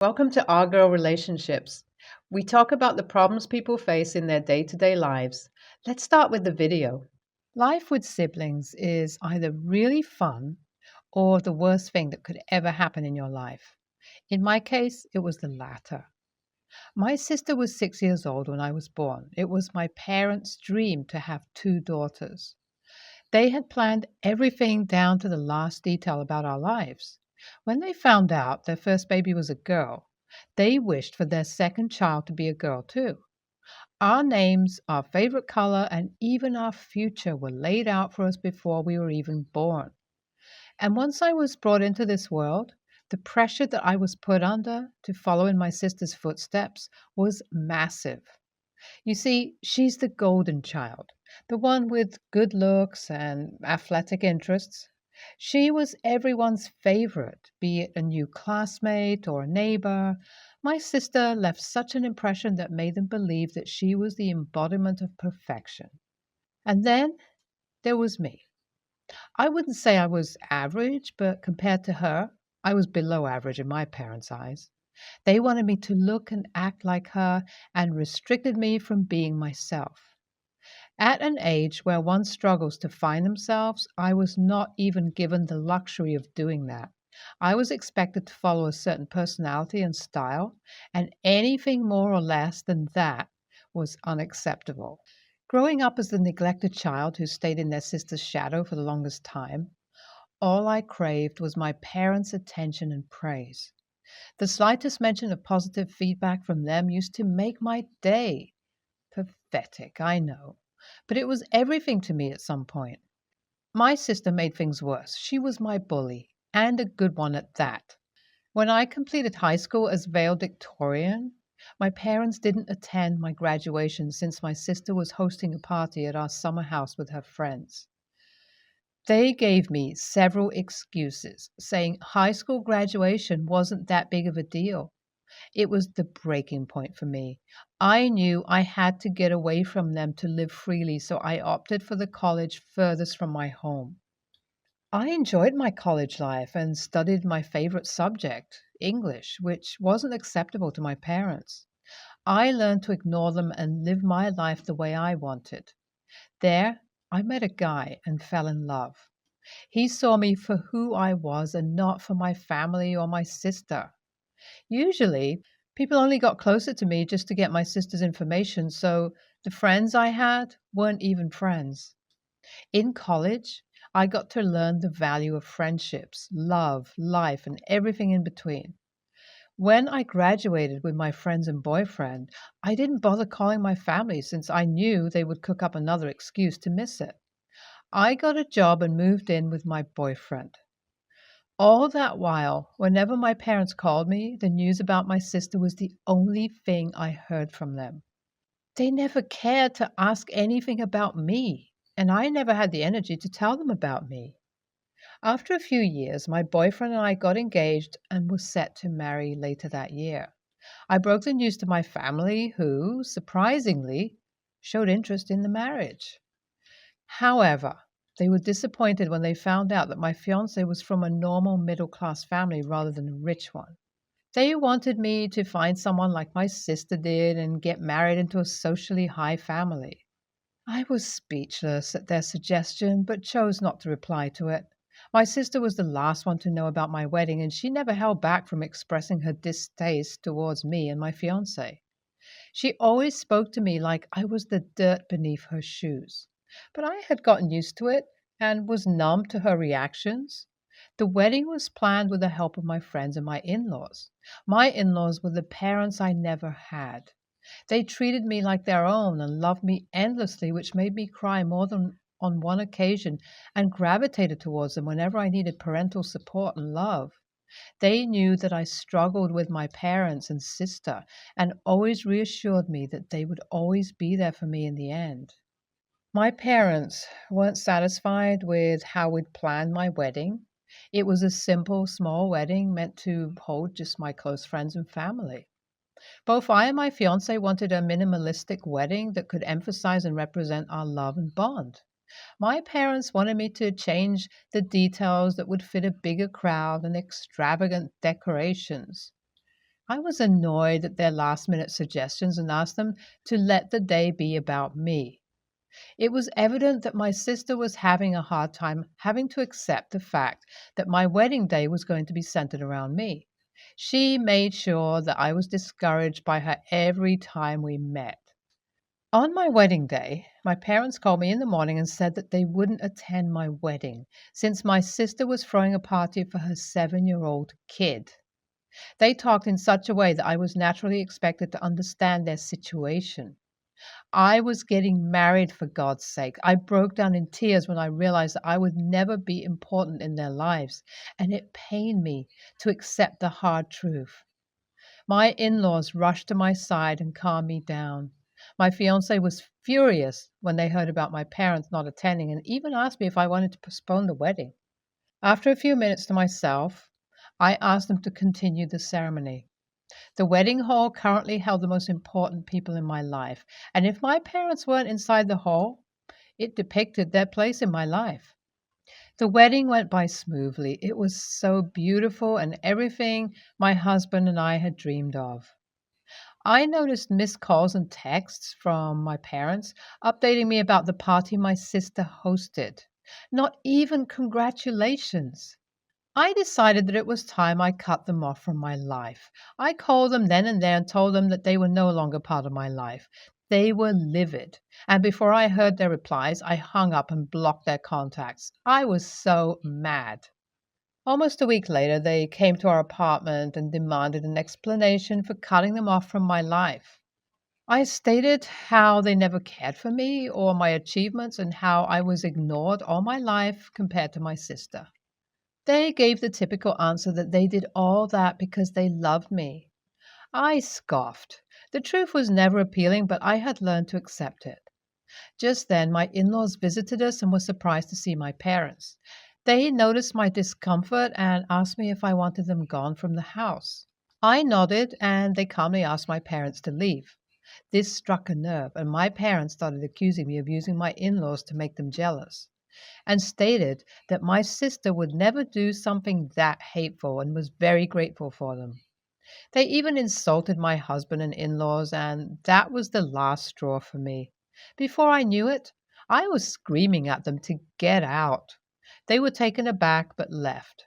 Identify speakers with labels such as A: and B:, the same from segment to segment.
A: Welcome to Our Girl Relationships. We talk about the problems people face in their day to day lives. Let's start with the video. Life with siblings is either really fun or the worst thing that could ever happen in your life. In my case, it was the latter. My sister was 6 years old when I was born. It was my parents' dream to have two daughters. They had planned everything down to the last detail about our lives. When they found out their first baby was a girl, they wished for their second child to be a girl too. Our names, our favorite color, and even our future were laid out for us before we were even born. And once I was brought into this world, the pressure that I was put under to follow in my sister's footsteps was massive. You see, she's the golden child, the one with good looks and athletic interests. She was everyone's favorite, be it a new classmate or a neighbor. My sister left such an impression that made them believe that she was the embodiment of perfection. And then there was me. I wouldn't say I was average, but compared to her, I was below average in my parents' eyes. They wanted me to look and act like her and restricted me from being myself. At an age where one struggles to find themselves, I was not even given the luxury of doing that. I was expected to follow a certain personality and style, and anything more or less than that was unacceptable. Growing up as the neglected child who stayed in their sister's shadow for the longest time, all I craved was my parents' attention and praise. The slightest mention of positive feedback from them used to make my day. Pathetic, I know, but it was everything to me at some point. My sister made things worse. She was my bully, and a good one at that. When I completed high school as valedictorian, my parents didn't attend my graduation since my sister was hosting a party at our summer house with her friends. They gave me several excuses, saying high school graduation wasn't that big of a deal. It was the breaking point for me. I knew I had to get away from them to live freely, so I opted for the college furthest from my home. I enjoyed my college life and studied my favorite subject, English, which wasn't acceptable to my parents. I learned to ignore them and live my life the way I wanted. There, I met a guy and fell in love. He saw me for who I was and not for my family or my sister. Usually, people only got closer to me just to get my sister's information, so the friends I had weren't even friends. In college, I got to learn the value of friendships, love, life, and everything in between. When I graduated with my friends and boyfriend, I didn't bother calling my family since I knew they would cook up another excuse to miss it. I got a job and moved in with my boyfriend. All that while, whenever my parents called me, the news about my sister was the only thing I heard from them. They never cared to ask anything about me, and I never had the energy to tell them about me. After a few years, my boyfriend and I got engaged and were set to marry later that year. I broke the news to my family, who, surprisingly, showed interest in the marriage. However, they were disappointed when they found out that my fiance was from a normal middle class family rather than a rich one. They wanted me to find someone like my sister did and get married into a socially high family. I was speechless at their suggestion, but chose not to reply to it. My sister was the last one to know about my wedding, and she never held back from expressing her distaste towards me and my fiance. She always spoke to me like I was the dirt beneath her shoes. But I had gotten used to it and was numb to her reactions. The wedding was planned with the help of my friends and my in laws. My in laws were the parents I never had. They treated me like their own and loved me endlessly, which made me cry more than on one occasion and gravitated towards them whenever I needed parental support and love. They knew that I struggled with my parents and sister and always reassured me that they would always be there for me in the end. My parents weren't satisfied with how we'd planned my wedding. It was a simple, small wedding meant to hold just my close friends and family. Both I and my fiance wanted a minimalistic wedding that could emphasize and represent our love and bond. My parents wanted me to change the details that would fit a bigger crowd and extravagant decorations. I was annoyed at their last minute suggestions and asked them to let the day be about me. It was evident that my sister was having a hard time having to accept the fact that my wedding day was going to be centered around me. She made sure that I was discouraged by her every time we met. On my wedding day, my parents called me in the morning and said that they wouldn't attend my wedding since my sister was throwing a party for her 7-year-old kid. They talked in such a way that I was naturally expected to understand their situation. I was getting married, for God's sake. I broke down in tears when I realized that I would never be important in their lives, and it pained me to accept the hard truth. My in laws rushed to my side and calmed me down. My fiance was furious when they heard about my parents not attending and even asked me if I wanted to postpone the wedding. After a few minutes to myself, I asked them to continue the ceremony. The wedding hall currently held the most important people in my life, and if my parents weren't inside the hall, it depicted their place in my life. The wedding went by smoothly. It was so beautiful and everything my husband and I had dreamed of. I noticed missed calls and texts from my parents updating me about the party my sister hosted. Not even congratulations. I decided that it was time I cut them off from my life. I called them then and there and told them that they were no longer part of my life. They were livid, and before I heard their replies, I hung up and blocked their contacts. I was so mad. Almost a week later, they came to our apartment and demanded an explanation for cutting them off from my life. I stated how they never cared for me or my achievements and how I was ignored all my life compared to my sister. They gave the typical answer that they did all that because they loved me. I scoffed. The truth was never appealing, but I had learned to accept it. Just then, my in laws visited us and were surprised to see my parents. They noticed my discomfort and asked me if I wanted them gone from the house. I nodded, and they calmly asked my parents to leave. This struck a nerve, and my parents started accusing me of using my in laws to make them jealous, and stated that my sister would never do something that hateful and was very grateful for them. They even insulted my husband and in laws, and that was the last straw for me. Before I knew it, I was screaming at them to get out. They were taken aback but left.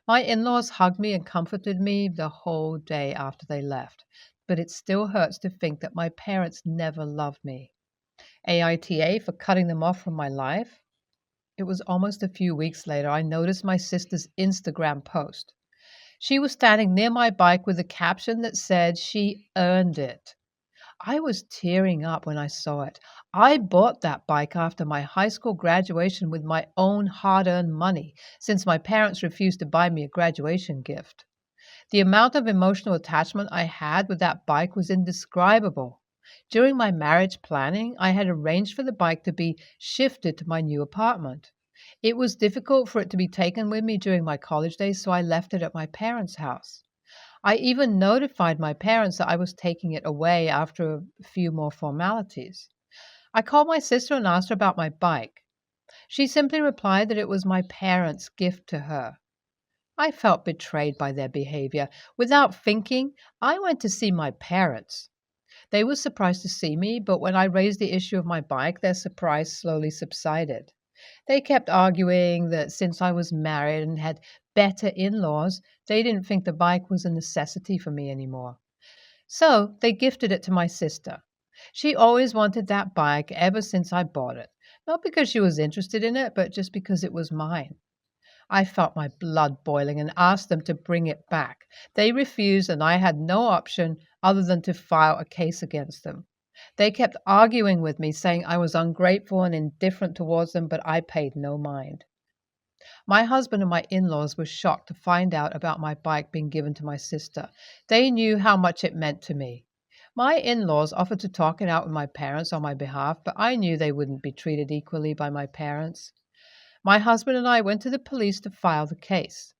A: My in laws hugged me and comforted me the whole day after they left, but it still hurts to think that my parents never loved me. AITA for cutting them off from my life. It was almost a few weeks later I noticed my sister's Instagram post. She was standing near my bike with a caption that said she earned it. I was tearing up when I saw it. I bought that bike after my high school graduation with my own hard-earned money, since my parents refused to buy me a graduation gift. The amount of emotional attachment I had with that bike was indescribable. During my marriage planning, I had arranged for the bike to be shifted to my new apartment. It was difficult for it to be taken with me during my college days, so I left it at my parents' house. I even notified my parents that I was taking it away after a few more formalities. I called my sister and asked her about my bike. She simply replied that it was my parents' gift to her. I felt betrayed by their behavior. Without thinking, I went to see my parents. They were surprised to see me, but when I raised the issue of my bike, their surprise slowly subsided. They kept arguing that since I was married and had better in-laws, they didn't think the bike was a necessity for me anymore. So they gifted it to my sister. She always wanted that bike ever since I bought it, not because she was interested in it, but just because it was mine. I felt my blood boiling and asked them to bring it back. They refused, and I had no option other than to file a case against them. They kept arguing with me, saying I was ungrateful and indifferent towards them, but I paid no mind. My husband and my in-laws were shocked to find out about my bike being given to my sister. They knew how much it meant to me. My in-laws offered to talk it out with my parents on my behalf, but I knew they wouldn't be treated equally by my parents. My husband and I went to the police to file the case.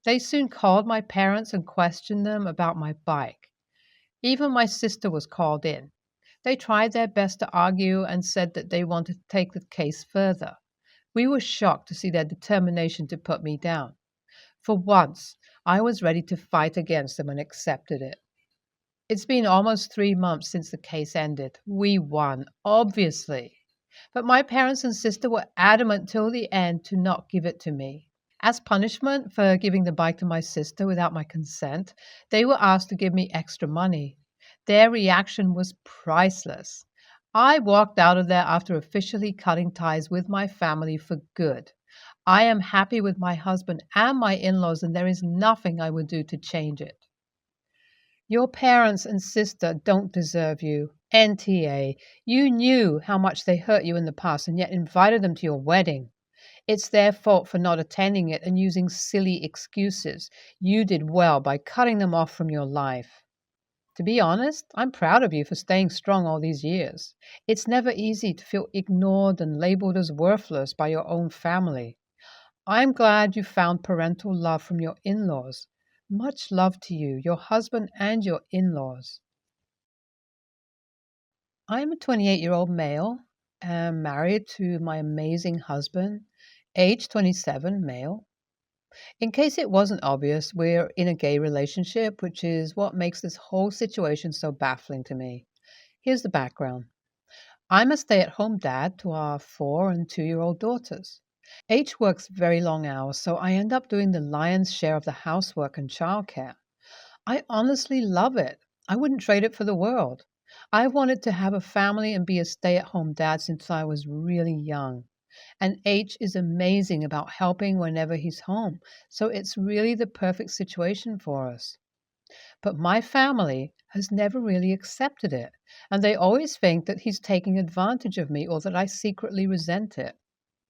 A: They soon called my parents and questioned them about my bike. Even my sister was called in. They tried their best to argue and said that they wanted to take the case further. We were shocked to see their determination to put me down. For once, I was ready to fight against them and accepted it. It's been almost 3 months since the case ended. We won, obviously. But my parents and sister were adamant till the end to not give it to me. As punishment for giving the bike to my sister without my consent, they were asked to give me extra money. Their reaction was priceless. I walked out of there after officially cutting ties with my family for good. I am happy with my husband and my in laws, and there is nothing I would do to change it. Your parents and sister don't deserve you. NTA, you knew how much they hurt you in the past and yet invited them to your wedding. It's their fault for not attending it and using silly excuses. You did well by cutting them off from your life. To be honest, I'm proud of you for staying strong all these years. It's never easy to feel ignored and labeled as worthless by your own family. I'm glad you found parental love from your in laws. Much love to you, your husband, and your in laws. I'm a 28-year-old male, am married to my amazing husband, age 27, male. In case it wasn't obvious, we're in a gay relationship, which is what makes this whole situation so baffling to me. Here's the background. I'm a stay at home dad to our 4 and 2-year-old daughters. H works very long hours, so I end up doing the lion's share of the housework and childcare. I honestly love it. I wouldn't trade it for the world. I wanted to have a family and be a stay at home dad since I was really young. And H is amazing about helping whenever he's home, so it's really the perfect situation for us. But my family has never really accepted it, and they always think that he's taking advantage of me or that I secretly resent it.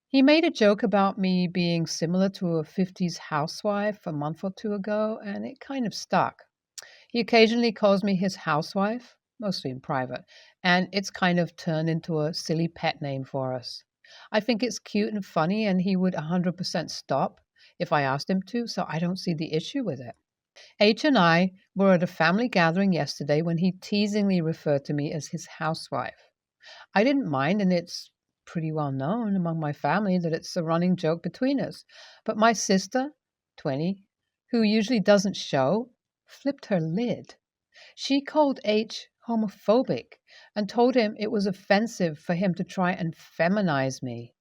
A: He made a joke about me being similar to a 50s housewife a month or two ago, and it kind of stuck. He occasionally calls me his housewife, mostly in private, and it's kind of turned into a silly pet name for us. I think it's cute and funny, and he would 100% stop if I asked him to, so I don't see the issue with it. H and I were at a family gathering yesterday when he teasingly referred to me as his housewife. I didn't mind, and it's pretty well known among my family that it's a running joke between us. But my sister, 20, who usually doesn't show, flipped her lid. She called H homophobic and told him it was offensive for him to try and feminize me.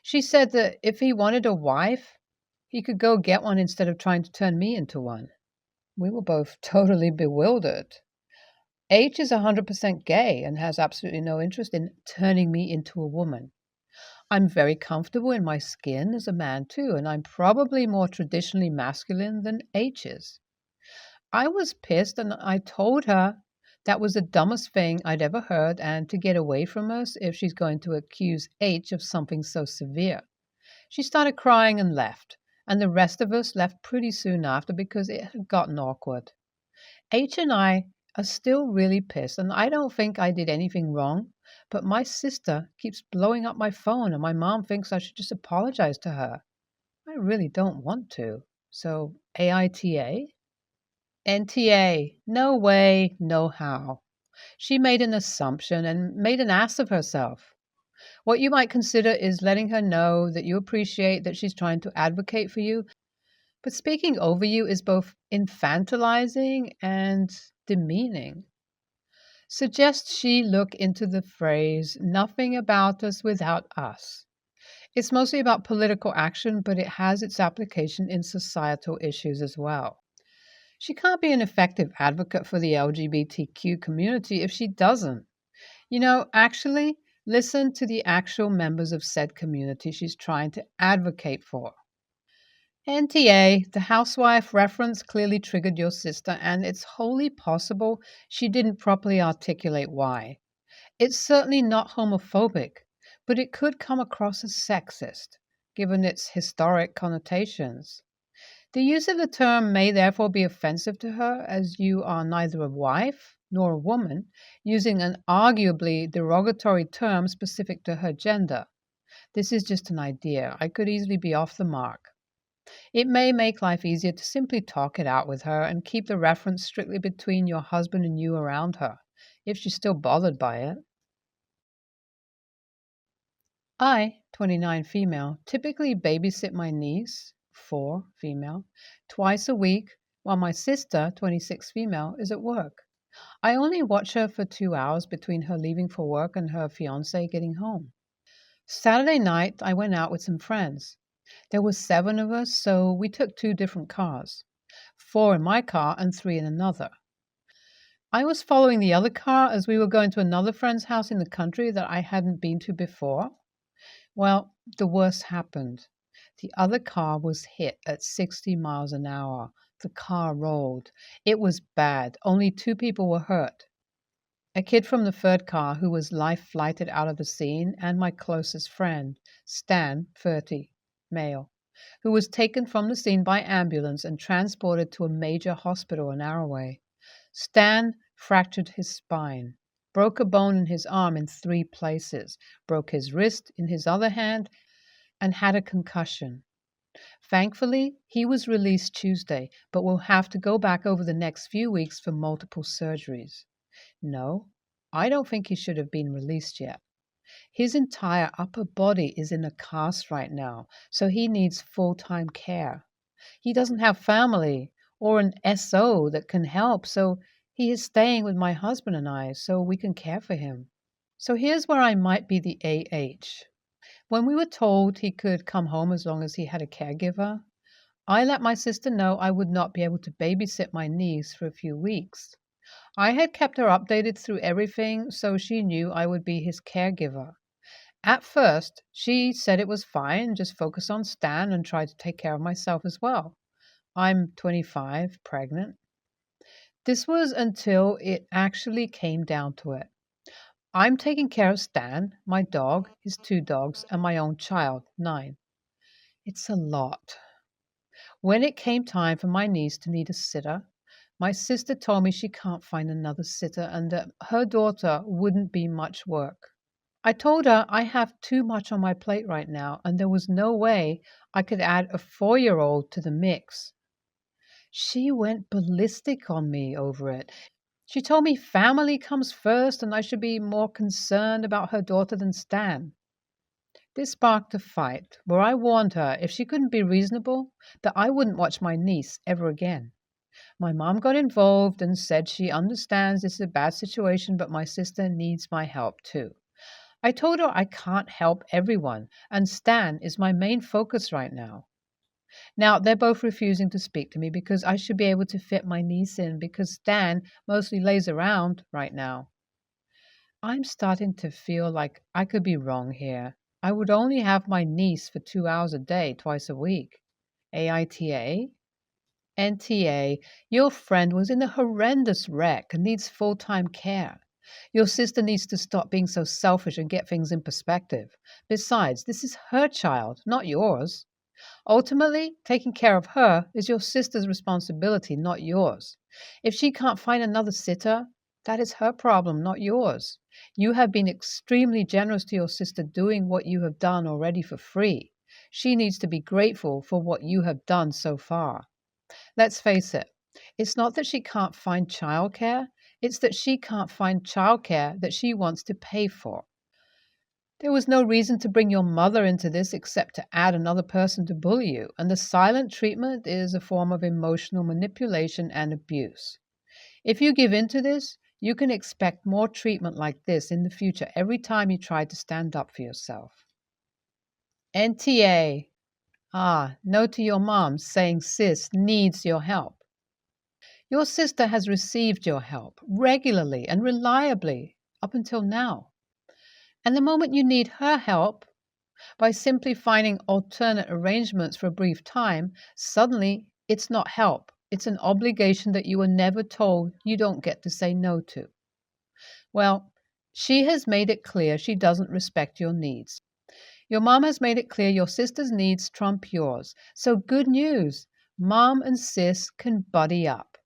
A: She said that if he wanted a wife, he could go get one instead of trying to turn me into one. We were both totally bewildered. H is 100% gay and has absolutely no interest in turning me into a woman. I'm very comfortable in my skin as a man too, and I'm probably more traditionally masculine than H is. I was pissed and I told her that was the dumbest thing I'd ever heard and to get away from us if she's going to accuse H of something so severe. She started crying and left, and the rest of us left pretty soon after because it had gotten awkward. H and I are still really pissed, and I don't think I did anything wrong, but my sister keeps blowing up my phone, and my mom thinks I should just apologize to her. I really don't want to. So, AITA? NTA, no way, no how. She made an assumption and made an ass of herself. What you might consider is letting her know that you appreciate that she's trying to advocate for you, but speaking over you is both infantilizing and demeaning. Suggest she look into the phrase, nothing about us without us. It's mostly about political action, but it has its application in societal issues as well. She can't be an effective advocate for the LGBTQ community if she doesn't. Actually, listen to the actual members of said community she's trying to advocate for. NTA, the housewife reference clearly triggered your sister, and it's wholly possible she didn't properly articulate why. It's certainly not homophobic, but it could come across as sexist, given its historic connotations. The use of the term may therefore be offensive to her, as you are neither a wife nor a woman, using an arguably derogatory term specific to her gender. This is just an idea. I could easily be off the mark. It may make life easier to simply talk it out with her and keep the reference strictly between your husband and you around her, if she's still bothered by it. I, 29 female, typically babysit my niece, 4 female, twice a week, while my sister, 26 female, is at work. I only watch her for 2 hours between her leaving for work and her fiance getting home. Saturday night, I went out with some friends. There were 7 of us, so we took 2 different cars, 4 in my car and 3 in another. I was following the other car as we were going to another friend's house in the country that I hadn't been to before. Well, the worst happened. The other car was hit at 60 miles an hour. The car rolled. It was bad. Only 2 people were hurt. A kid from the third car who was life flighted out of the scene, and my closest friend, Stan, 30, male, who was taken from the scene by ambulance and transported to a major hospital in Arroway. Stan fractured his spine, broke a bone in his arm in 3 places, broke his wrist in his other hand, and had a concussion. Thankfully, he was released Tuesday, but will have to go back over the next few weeks for multiple surgeries. No, I don't think he should have been released yet. His entire upper body is in a cast right now, so he needs full-time care. He doesn't have family or an SO that can help, so he is staying with my husband and I so we can care for him. So here's where I might be the AH. When we were told he could come home as long as he had a caregiver, I let my sister know I would not be able to babysit my niece for a few weeks. I had kept her updated through everything, so she knew I would be his caregiver. At first, she said it was fine, just focus on Stan and try to take care of myself as well. I'm 25, pregnant. This was until it actually came down to it. I'm taking care of Stan, my dog, his 2 dogs, and my own child, 9. It's a lot. When it came time for my niece to need a sitter, my sister told me she can't find another sitter and that her daughter wouldn't be much work. I told her I have too much on my plate right now and there was no way I could add a 4-year-old to the mix. She went ballistic on me over it. She told me family comes first and I should be more concerned about her daughter than Stan. This sparked a fight where I warned her if she couldn't be reasonable, that I wouldn't watch my niece ever again. My mom got involved and said she understands this is a bad situation, but my sister needs my help too. I told her I can't help everyone, and Stan is my main focus right now. Now, they're both refusing to speak to me because I should be able to fit my niece in because Stan mostly lays around right now. I'm starting to feel like I could be wrong here. I would only have my niece for 2 hours a day, twice a week. AITA? NTA, your friend was in a horrendous wreck and needs full-time care. Your sister needs to stop being so selfish and get things in perspective. Besides, this is her child, not yours. Ultimately, taking care of her is your sister's responsibility, not yours. If she can't find another sitter, that is her problem, not yours. You have been extremely generous to your sister doing what you have done already for free. She needs to be grateful for what you have done so far. Let's face it, it's not that she can't find childcare, it's that she can't find childcare that she wants to pay for. There was no reason to bring your mother into this except to add another person to bully you, and the silent treatment is a form of emotional manipulation and abuse. If you give in to this, you can expect more treatment like this in the future every time you try to stand up for yourself. NTA. No to your mom saying sis needs your help. Your sister has received your help regularly and reliably up until now. And the moment you need her help, by simply finding alternate arrangements for a brief time, suddenly it's not help. It's an obligation that you were never told you don't get to say no to. Well, she has made it clear she doesn't respect your needs. Your mom has made it clear your sister's needs trump yours. So good news. Mom and sis can buddy up.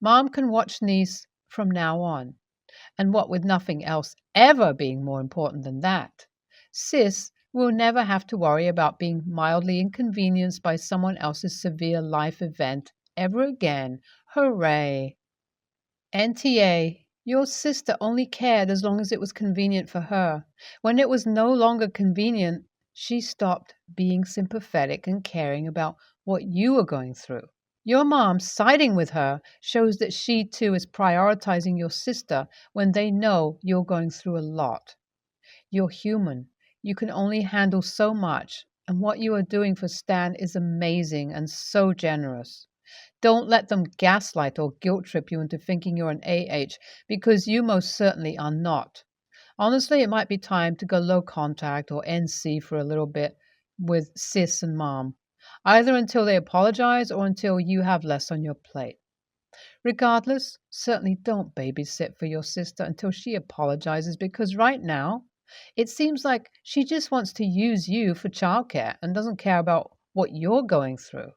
A: Mom can watch niece from now on. And what with nothing else ever being more important than that, sis will never have to worry about being mildly inconvenienced by someone else's severe life event ever again. Hooray! NTA, your sister only cared as long as it was convenient for her. When it was no longer convenient, she stopped being sympathetic and caring about what you were going through. Your mom siding with her shows that she too is prioritizing your sister when they know you're going through a lot. You're human. You can only handle so much, and what you are doing for Stan is amazing and so generous. Don't let them gaslight or guilt trip you into thinking you're an AH because you most certainly are not. Honestly, it might be time to go low contact or NC for a little bit with sis and mom, either until they apologize or until you have less on your plate. Regardless, certainly don't babysit for your sister until she apologizes because right now, it seems like she just wants to use you for childcare and doesn't care about what you're going through.